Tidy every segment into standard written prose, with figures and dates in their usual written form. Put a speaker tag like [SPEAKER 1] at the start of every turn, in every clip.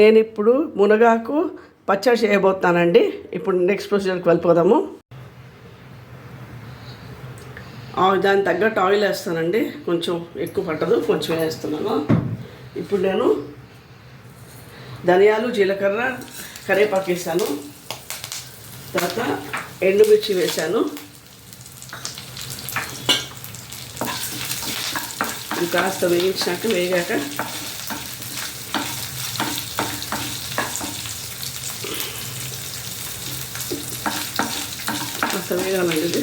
[SPEAKER 1] నేను ఇప్పుడు మునగాకు పచ్చడి చేయబోతున్నానండి. ఇప్పుడు నెక్స్ట్ ప్రొసీజర్కి వెళ్ళిపోదాము. దానికి తగ్గట్టు ఆయిల్ వేస్తానండి. కొంచెం ఎక్కువ పట్టదు, కొంచెం వేస్తున్నాను. ఇప్పుడు నేను ధనియాలు, జీలకర్ర, కరివేపాకు వేసాను. తర్వాత ఎండుమిర్చి వేసాను. కాస్త వేగాక కాస్త వేగాలండి ఇది.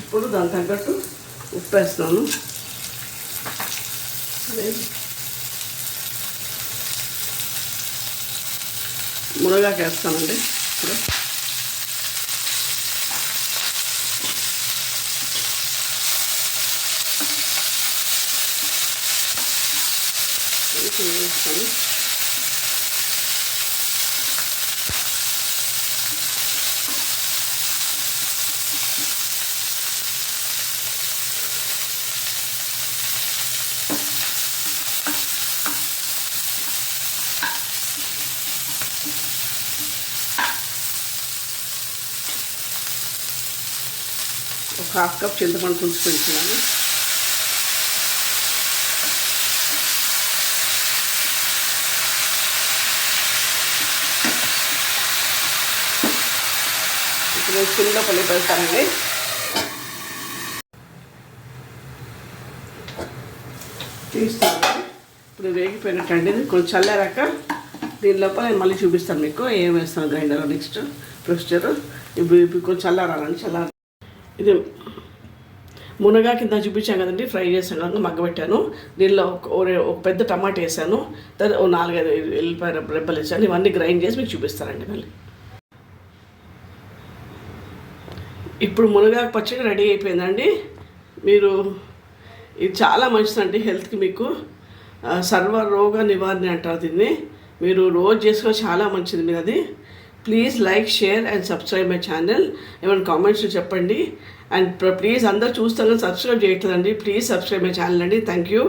[SPEAKER 1] ఇప్పుడు దాని తగ్గట్టు ఉప్పు వేస్తున్నాను. మునగాకు వేస్తానండి. ఇప్పుడు వేస్తాను. ఒక హాఫ్ కప్ చింతపండు పులుసు పెంచుతున్నాను. ఇప్పుడు చిన్న పల్లి పెడతానండి. తీస్తాను. ఇప్పుడు వేగిపోయినట్టండి. ఇది కొంచెం చల్లారాక దీని లోపల నేను మళ్ళీ చూపిస్తాను మీకు ఏం వేస్తాను గ్రైండర్లో నెక్స్ట్ ప్రొసీజర్. ఇప్పుడు కొంచెం చల్లారాలండి. ఇది మునగా కింద చూపించాను కదండి, ఫ్రై చేసాను కనుక మగ్గబెట్టాను. దీనిలో ఒక పెద్ద టమాటా వేసాను. తర్వాత 4-5 ఎల్లిపాయ రెబ్బలు వేసాను. ఇవన్నీ గ్రైండ్ చేసి మీకు చూపిస్తానండి మళ్ళీ. ఇప్పుడు మునగాకు పచ్చడి రెడీ అయిపోయిందండి. మీరు ఇది చాలా మంచిదండి హెల్త్కి. మీకు సర్వరోగ నివారణ అంటారు దీన్ని. మీరు రోజు చేసుకొని చాలా మంచిది మీరు అది. Please like, share and subscribe my channel. ఏమైనా కామెంట్స్ చెప్పండి. అండ్ ప్లీజ్ అందరూ చూస్తాను సబ్స్క్రైబ్ చేయట్లేదండి. ప్లీజ్ సబ్స్క్రైబ్ మై ఛానల్ అండి. Thank you.